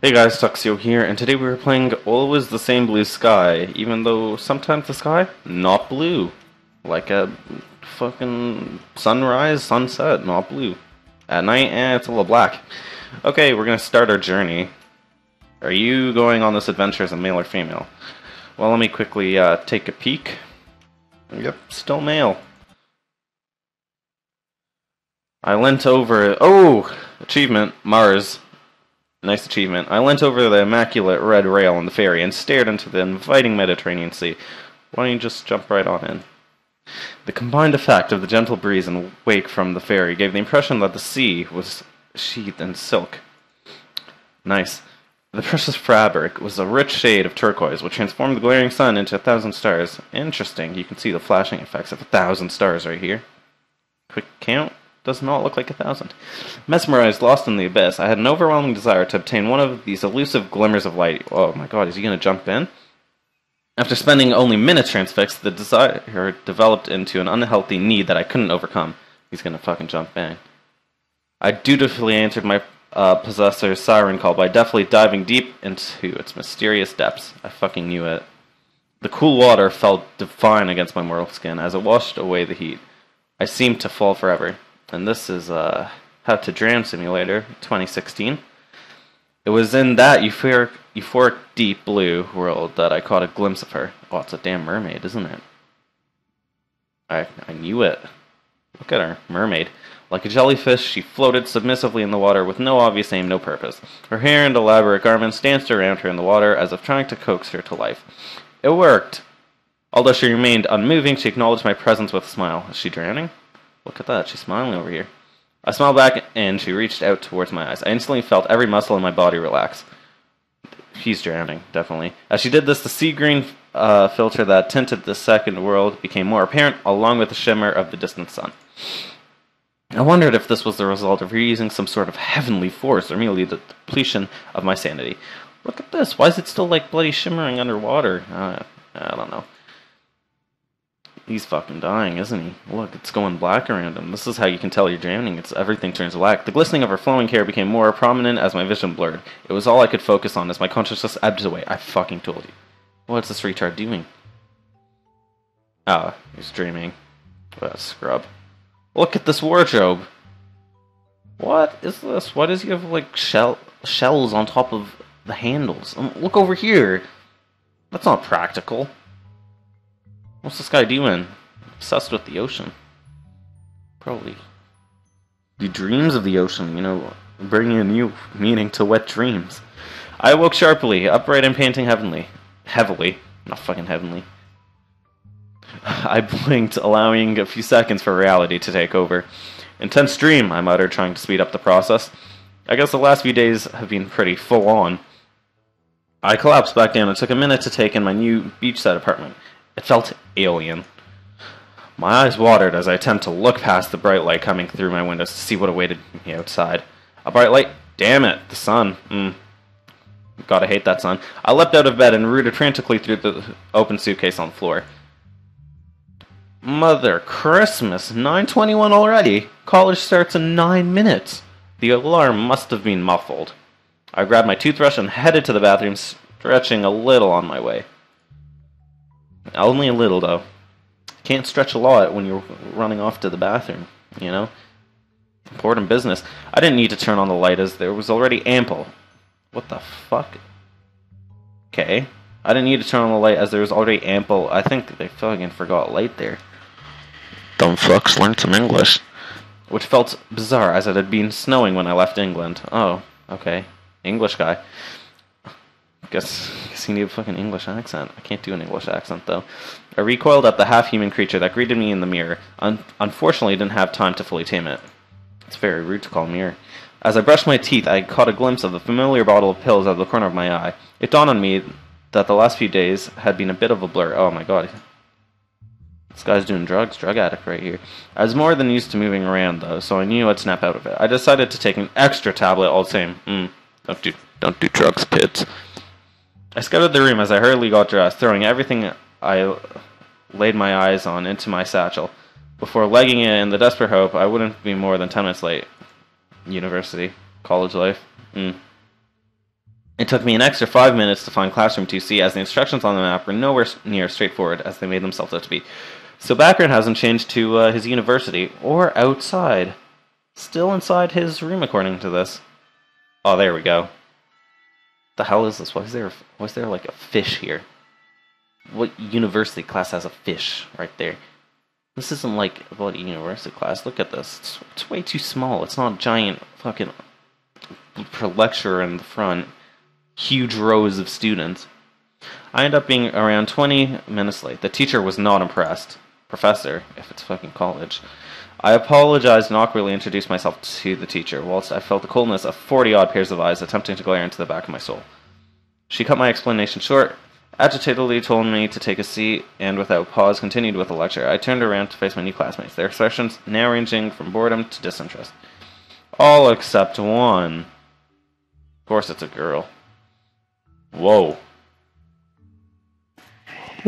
Hey guys, Tuxio here, and today we were playing Always the Same Blue Sky, even though sometimes the sky, not blue. Like a fucking sunrise, sunset, not blue. At night, it's a little black. Okay, we're gonna start our journey. Are you going on this adventure as a male or female? Well, let me quickly take a peek. Yep, still male. I leant over. Oh! Achievement, Mars. Nice achievement. I leant over the immaculate red rail on the ferry and stared into the inviting Mediterranean Sea. Why don't you just jump right on in? The combined effect of the gentle breeze and wake from the ferry gave the impression that the sea was sheathed in silk. Nice. The precious fabric was a rich shade of turquoise, which transformed the glaring sun into 1,000 stars. Interesting. You can see the flashing effects of 1,000 stars right here. Quick count. Does not look like 1,000. Mesmerized, lost in the abyss, I had an overwhelming desire to obtain one of these elusive glimmers of light. Oh my god, is he going to jump in? After spending only minutes transfixed, the desire developed into an unhealthy need that I couldn't overcome. He's going to fucking jump in. I dutifully answered my possessor's siren call by deftly diving deep into its mysterious depths. I fucking knew it. The cool water felt divine against my mortal skin as it washed away the heat. I seemed to fall forever. And this is How to Drown Simulator 2016. It was in that euphoric deep blue world that I caught a glimpse of her. Oh, it's a damn mermaid, isn't it? I knew it. Look at her, mermaid. Like a jellyfish, she floated submissively in the water with no obvious aim, no purpose. Her hair and elaborate garments danced around her in the water as if trying to coax her to life. It worked. Although she remained unmoving, she acknowledged my presence with a smile. Is she drowning? Look at that, she's smiling over here. I smiled back, and she reached out towards my eyes. I instantly felt every muscle in my body relax. She's drowning, definitely. As she did this, the sea green filter that tinted the second world became more apparent, along with the shimmer of the distant sun. I wondered if this was the result of her using some sort of heavenly force, or merely the depletion of my sanity. Look at this, why is it still like bloody shimmering underwater? I don't know. He's fucking dying, isn't he? Look, it's going black around him. This is how you can tell you're drowning. Everything turns black. The glistening of her flowing hair became more prominent as my vision blurred. It was all I could focus on as my consciousness ebbed away. I fucking told you. What's this retard doing? Ah, he's dreaming. What a scrub. Look at this wardrobe. What is this? Why does he have, like, shells on top of the handles? Look over here. That's not practical. What's this guy doing? Obsessed with the ocean. Probably. The dreams of the ocean, bringing a new meaning to wet dreams. I awoke sharply, upright and panting heavily. Not fucking heavenly. I blinked, allowing a few seconds for reality to take over. Intense dream, I muttered, trying to speed up the process. I guess the last few days have been pretty full on. I collapsed back down and took a minute to take in my new beachside apartment. It felt alien. My eyes watered as I attempted to look past the bright light coming through my windows to see what awaited me outside. A bright light? Damn it, the sun. Gotta hate that sun. I leapt out of bed and rooted frantically through the open suitcase on the floor. Mother Christmas, 9:21 already. College starts in 9 minutes. The alarm must have been muffled. I grabbed my toothbrush and headed to the bathroom, stretching a little on my way. Only a little, though. Can't stretch a lot when you're running off to the bathroom, Important business. I didn't need to turn on the light as there was already ample. What the fuck? Okay. I didn't need to turn on the light as there was already ample. I think they fucking forgot light there. Dumb fucks, learn some English. Which felt bizarre as it had been snowing when I left England. Oh, okay. English guy. Guess he needed a fucking English accent. I can't do an English accent, though. I recoiled at the half-human creature that greeted me in the mirror. Unfortunately, I didn't have time to fully tame it. It's very rude to call a mirror. As I brushed my teeth, I caught a glimpse of the familiar bottle of pills out of the corner of my eye. It dawned on me that the last few days had been a bit of a blur. Oh my god. This guy's doing drugs. Drug addict right here. I was more than used to moving around, though, so I knew I'd snap out of it. I decided to take an extra tablet all the same. Don't do drugs, kids. I scouted the room as I hurriedly got dressed, throwing everything I laid my eyes on into my satchel, before legging it in the desperate hope I wouldn't be more than 10 minutes late. University. College life. It took me an extra 5 minutes to find classroom 2C, as the instructions on the map were nowhere near straightforward as they made themselves out to be. So background hasn't changed to his university, or outside. Still inside his room, according to this. Oh, there we go. The hell is this? Why is there like a fish here? What university class has a fish right there? This isn't like a bloody university class. Look at this. It's way too small. It's not a giant fucking lecturer in the front. Huge rows of students. I end up being around 20 minutes late. The teacher was not impressed. Professor, if it's fucking college. I apologized and awkwardly introduced myself to the teacher, whilst I felt the coldness of 40-odd pairs of eyes attempting to glare into the back of my soul. She cut my explanation short, agitatedly told me to take a seat, and without pause continued with the lecture. I turned around to face my new classmates, their expressions now ranging from boredom to disinterest. All except one. Of course it's a girl. Whoa.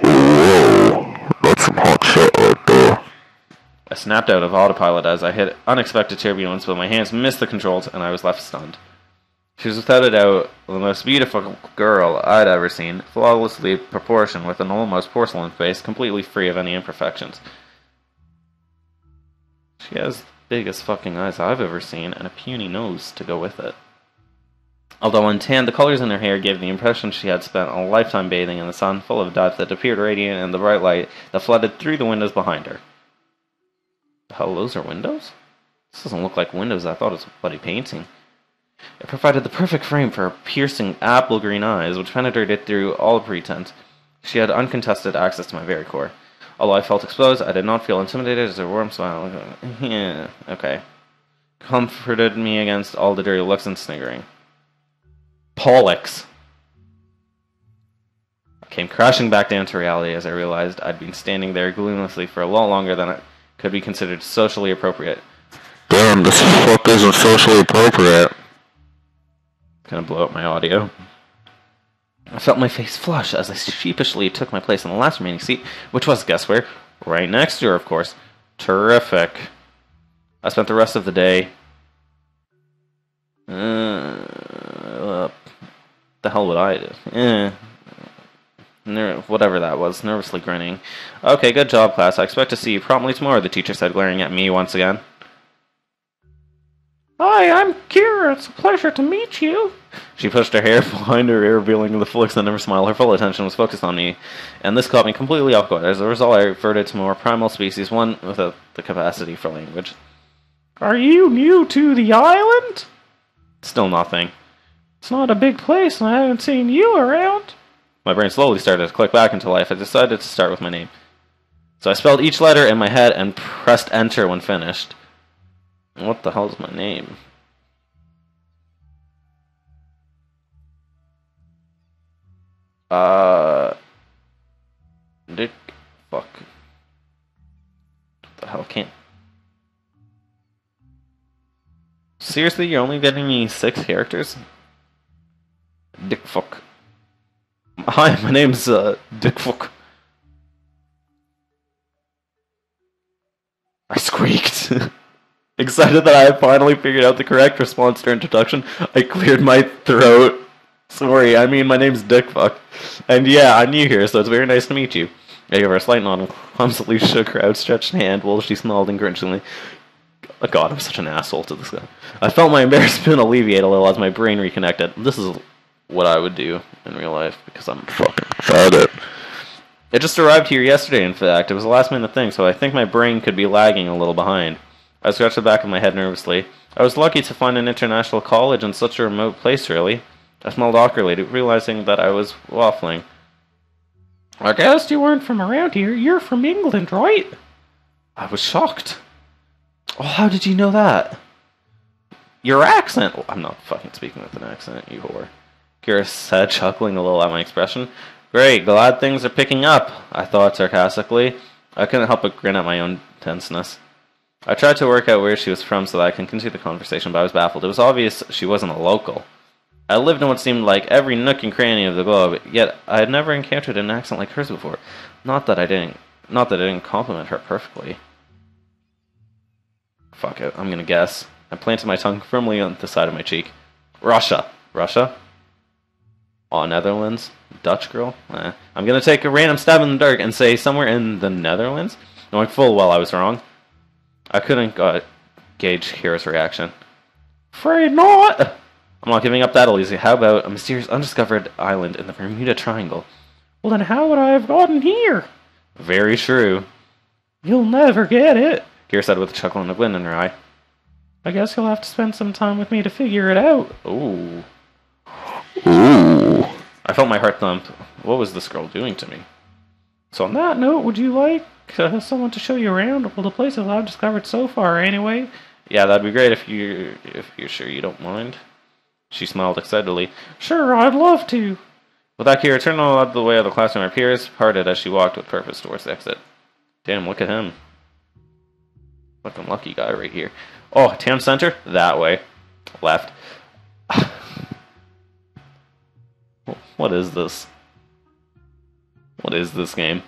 Whoa, that's some hot shit right there. I snapped out of autopilot as I hit unexpected turbulence, but my hands missed the controls and I was left stunned. She was without a doubt the most beautiful girl I'd ever seen, flawlessly proportioned with an almost porcelain face, completely free of any imperfections. She has the biggest fucking eyes I've ever seen and a puny nose to go with it. Although untanned, the colors in her hair gave the impression she had spent a lifetime bathing in the sun, full of depth that appeared radiant in the bright light that flooded through the windows behind her. The hell, those are windows? This doesn't look like windows. I thought it was a bloody painting. It provided the perfect frame for her piercing apple green eyes, which penetrated through all pretense. She had uncontested access to my very core. Although I felt exposed, I did not feel intimidated as her warm smile, yeah, okay, comforted me against all the dirty looks and sniggering. Pollux! I came crashing back down to reality as I realized I'd been standing there gloomlessly for a lot longer than it could be considered socially appropriate. Damn, this fuck isn't socially appropriate. Gonna blow up my audio. I felt my face flush as I sheepishly took my place in the last remaining seat, which was, guess where? Right next to her, of course. Terrific. I spent the rest of the day... the hell would I do? Whatever that was, nervously grinning. Okay, good job, class. I expect to see you promptly tomorrow, the teacher said, glaring at me once again. Hi, I'm Kira. It's a pleasure to meet you. She pushed her hair behind her ear, revealing the full extent of her smile. Her full attention was focused on me, and this caught me completely off guard. As a result, I reverted to more primal species, one without the capacity for language. Are you new to the island? Still nothing. It's not a big place, and I haven't seen you around. My brain slowly started to click back into life. I decided to start with my name. So I spelled each letter in my head and pressed enter when finished. What the hell is my name? Dick... Fuck. What the hell, can't... Seriously, you're only getting me 6 characters? Dick fuck. Hi, my name's, Dick fuck. I squeaked. Excited that I had finally figured out the correct response to her introduction, I cleared my throat. Sorry, I mean, my name's Dick fuck. And yeah, I'm new here, so it's very nice to meet you. I gave her a slight nod and clumsily shook her outstretched hand while she smiled encouragingly. Oh god, I'm such an asshole to this guy. I felt my embarrassment alleviate a little as my brain reconnected. This is what I would do in real life, because I'm fucking fed it. It just arrived here yesterday, in fact. It was a last-minute thing, so I think my brain could be lagging a little behind. I scratched the back of my head nervously. I was lucky to find an international college in such a remote place, really. I smiled awkwardly, realizing that I was waffling. I guessed you weren't from around here. You're from England, right? I was shocked. Oh, how did you know that? Your accent! Oh, I'm not fucking speaking with an accent, you whore. Kira said, chuckling a little at my expression. Great, glad things are picking up, I thought sarcastically. I couldn't help but grin at my own tenseness. I tried to work out where she was from so that I can continue the conversation, but I was baffled. It was obvious she wasn't a local. I lived in what seemed like every nook and cranny of the globe, yet I had never encountered an accent like hers before. Not that it didn't compliment her perfectly. Fuck it, I'm gonna guess. I planted my tongue firmly on the side of my cheek. Russia. Russia? Aw, Netherlands? Dutch girl? I'm gonna take a random stab in the dark and say somewhere in the Netherlands, knowing full well I was wrong. I couldn't gauge Kira's reaction. Afraid not! I'm not giving up that easy. How about a mysterious undiscovered island in the Bermuda Triangle? Well, then how would I have gotten here? Very true. You'll never get it, Kira said with a chuckle and a glint in her eye. I guess you'll have to spend some time with me to figure it out. Ooh. Ooh. I felt my heart thump. What was this girl doing to me? So on that note, would you like someone to show you around? Well, the places I've discovered so far, anyway. Yeah, that'd be great if you're sure you don't mind. She smiled excitedly. Sure, I'd love to. With that, Kira turned out the way of the classroom. Her peers parted as she walked with purpose towards the exit. Damn, look at him. Fucking lucky guy right here. Oh, town center? That way. Left. What is this? What is this game?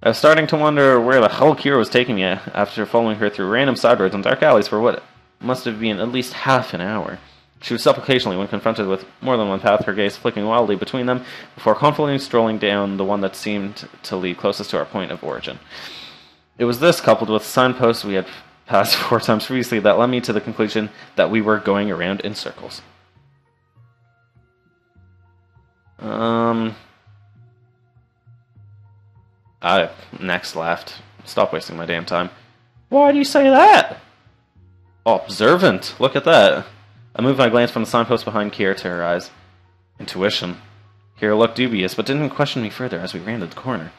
I was starting to wonder where the hell Kira was taking me after following her through random side roads and dark alleys for what must have been at least half an hour. She would stop occasionally when confronted with more than one path, her gaze flicking wildly between them, before confidently strolling down the one that seemed to lead closest to our point of origin. It was this, coupled with signposts we had passed 4 times previously, that led me to the conclusion that we were going around in circles. Next left. Stop wasting my damn time. Why do you say that? Oh, observant. Look at that. I moved my glance from the signpost behind Kira to her eyes. Intuition. Kira looked dubious, but didn't question me further as we rounded the corner.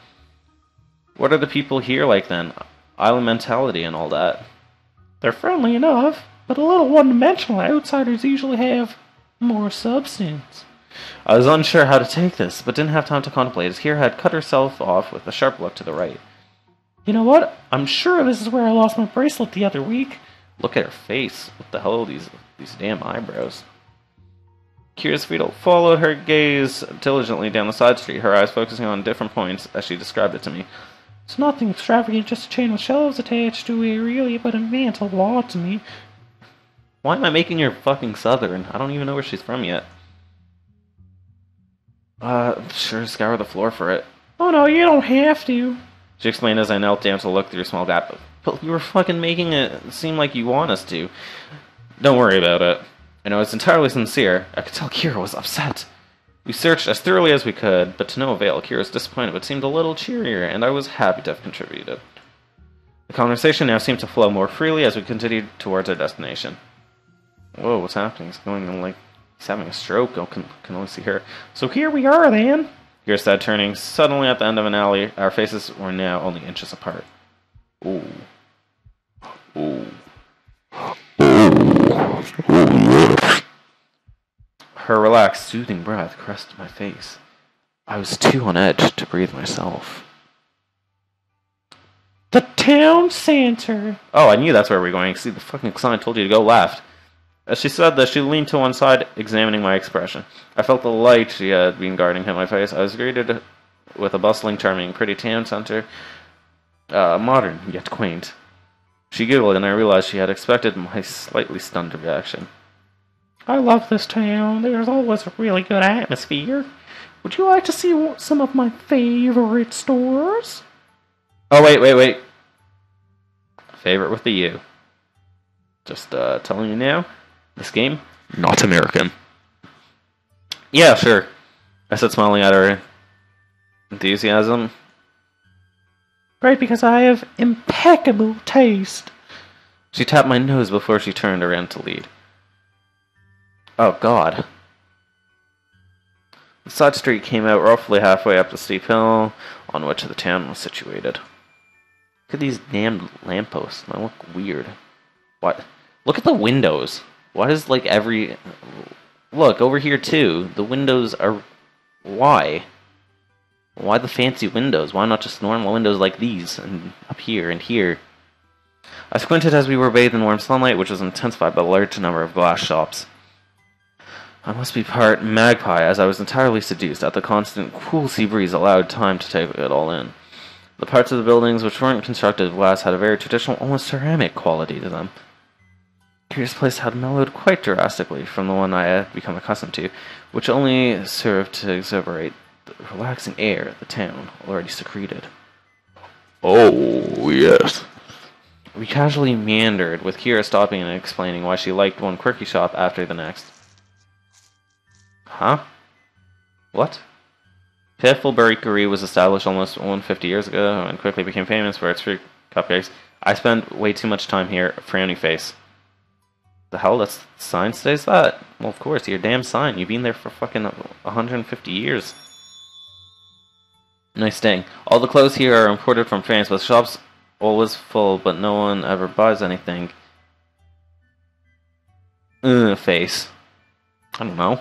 What are the people here like then? Island mentality and all that. They're friendly enough, but a little one-dimensional. Outsiders usually have more substance. I was unsure how to take this, but didn't have time to contemplate as Kira had cut herself off with a sharp look to the right. You know what? I'm sure this is where I lost my bracelet the other week. Look at her face. What the hell are these damn eyebrows? Kira's feet followed her gaze diligently down the side street, her eyes focusing on different points as she described it to me. It's nothing extravagant, just a chain with shelves attached to it, really, but it meant a lot to me. Why am I making her fucking southern? I don't even know where she's from yet. Sure, scour the floor for it. Oh no, you don't have to, she explained as I knelt down to look through a small gap. But you were fucking making it seem like you want us to. Don't worry about it. I know it's entirely sincere. I could tell Kira was upset. We searched as thoroughly as we could, but to no avail. Kira was disappointed, but seemed a little cheerier, and I was happy to have contributed. The conversation now seemed to flow more freely as we continued towards our destination. Whoa, what's happening? He's going like he's having a stroke. I can only see her. So here we are, then, Kira said, turning suddenly at the end of an alley. Our faces were now only inches apart. Ooh. Ooh. Her relaxed, soothing breath caressed my face. I was too on edge to breathe myself. The town center. Oh, I knew that's where we were going. See, the fucking sign told you to go left. As she said this, she leaned to one side, examining my expression. I felt the light she had been guarding hit my face. I was greeted with a bustling, charming, pretty town center. Modern, yet quaint. She giggled, and I realized she had expected my slightly stunned reaction. I love this town. There's always a really good atmosphere. Would you like to see some of my favorite stores? Oh, wait. Favorite with the U. Just telling you now, this game, not American. Yeah, sure, I said, smiling at her enthusiasm. Great, because I have impeccable taste. She tapped my nose before she turned around to lead. Oh, God. The side street came out roughly halfway up the steep hill on which the town was situated. Look at these damned lampposts. They look weird. What? Look at the windows. Why is, like, every... Look, over here, too. The windows are... Why? Why the fancy windows? Why not just normal windows like these? And up here and here. I squinted as we were bathed in warm sunlight, which was intensified by the large number of glass shops. I must be part magpie, as I was entirely seduced at the constant cool sea breeze allowed time to take it all in. The parts of the buildings which weren't constructed of glass had a very traditional, almost ceramic quality to them. Here's place had mellowed quite drastically from the one I had become accustomed to, which only served to exuberate the relaxing air the town already secreted. Oh, yes. We casually meandered, with Kira stopping and explaining why she liked one quirky shop after the next. Huh? What? Piffle Bakery was established almost 150 years ago and quickly became famous for its fruit cupcakes. I spent way too much time here, frowny face. The hell, that sign says that? Well, of course, your damn sign. You've been there for fucking 150 years. Nice thing. All the clothes here are imported from France, but the shop's always full, but no one ever buys anything. Face. I don't know.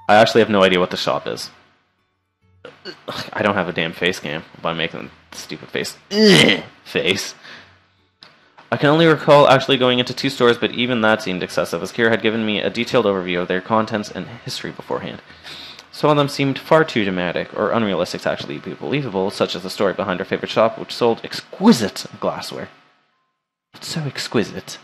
I actually have no idea what the shop is. I don't have a damn face cam by making a stupid face. Face. I can only recall actually going into 2 stores, but even that seemed excessive, as Kira had given me a detailed overview of their contents and history beforehand. Some of them seemed far too dramatic, or unrealistic to actually be believable, such as the story behind her favorite shop, which sold exquisite glassware. It's so exquisite.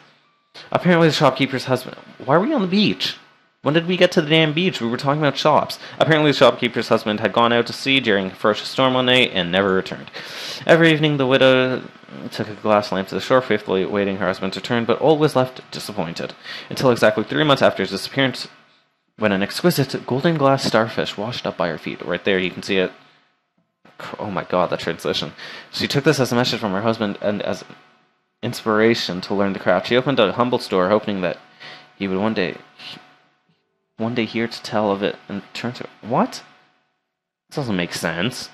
Apparently the shopkeeper's husband... Why are we on the beach? When did we get to the damn beach? We were talking about shops. Apparently the shopkeeper's husband had gone out to sea during a ferocious storm one night and never returned. Every evening the widow took a glass lamp to the shore, faithfully awaiting her husband's return, but always left disappointed. Until exactly 3 months after his disappearance, when an exquisite golden glass starfish washed up by her feet. Right there, you can see it. Oh my god, that translation. She took this as a message from her husband and as inspiration to learn the craft. She opened a humble store, hoping that he would one day hear to tell of it and turn to... What? This doesn't make sense.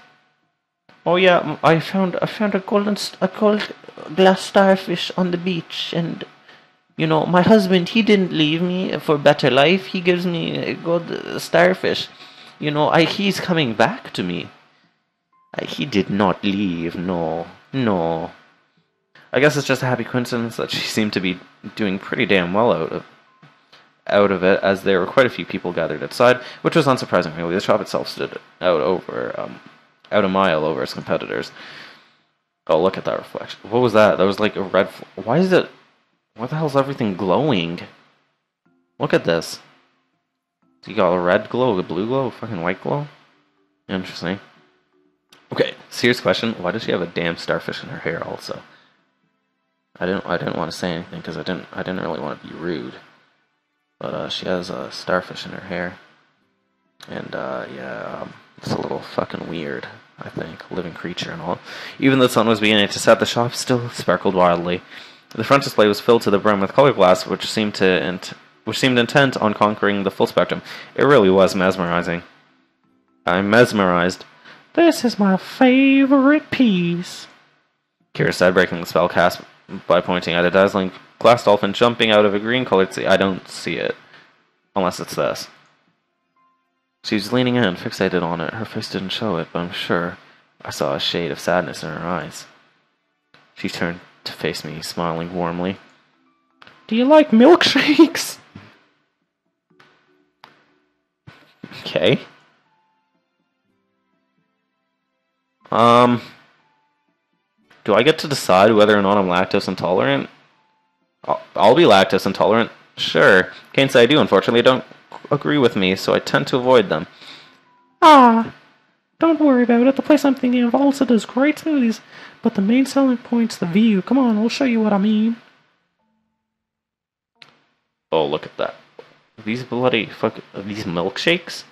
Oh yeah, I found a gold glass starfish on the beach, and you know, my husband, he didn't leave me for a better life. He gives me a gold starfish. You know, he's coming back to me. He did not leave. No. I guess it's just a happy coincidence that she seemed to be doing pretty damn well out of it, as there were quite a few people gathered outside, which was unsurprising really. The shop itself stood out a mile over its competitors. Oh, look at that reflection. What was that? That was like a red... Why the hell is everything glowing? Look at this. You got a red glow, a blue glow, a fucking white glow? Interesting. Okay, serious question. Why does she have a damn starfish in her hair also? I didn't want to say anything because I didn't really want to be rude. But she has a starfish in her hair. And yeah, it's a little fucking weird, I think. Living creature and all. Even though the sun was beginning to set, the shop still sparkled wildly. The front display was filled to the brim with color glass, which seemed intent on conquering the full spectrum. It really was mesmerizing. I'm mesmerized. This is my favorite piece, Kira said, breaking the spell cast by pointing at a dazzling glass dolphin jumping out of a green-colored sea. I don't see it. Unless it's this. She was leaning in, fixated on it. Her face didn't show it, but I'm sure I saw a shade of sadness in her eyes. She turned to face me, smiling warmly. Do you like milkshakes? Okay. Do I get to decide whether or not I'm lactose intolerant? I'll be lactose intolerant. Sure. Can't say I do, unfortunately. Don't agree with me, so I tend to avoid them. Ah, don't worry about it. The place I'm thinking of also does great smoothies, but the main selling point's the view. Come on, I'll show you what I mean. Oh, look at that. These these milkshakes?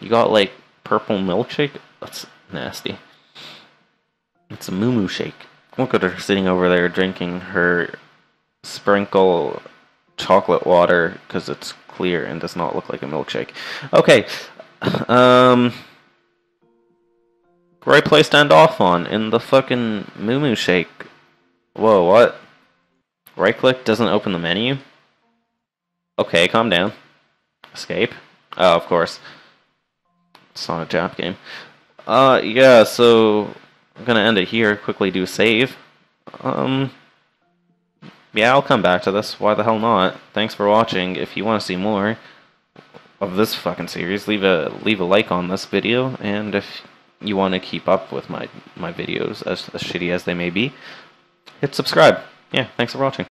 You got, like, purple milkshake? That's nasty. It's a moo-moo shake. Look at her sitting over there drinking her sprinkle chocolate water because it's clear and does not look like a milkshake. Okay. Right place to end off on in the fucking moo-moo shake. Whoa, what? Right click doesn't open the menu? Okay, calm down. Escape? Oh, of course. It's not a Jap game. Yeah, so I'm gonna end it here, quickly do a save. Yeah, I'll come back to this. Why the hell not? Thanks for watching. If you want to see more of this fucking series, leave a like on this video, and if you want to keep up with my videos, as shitty as they may be, hit subscribe. Yeah, thanks for watching.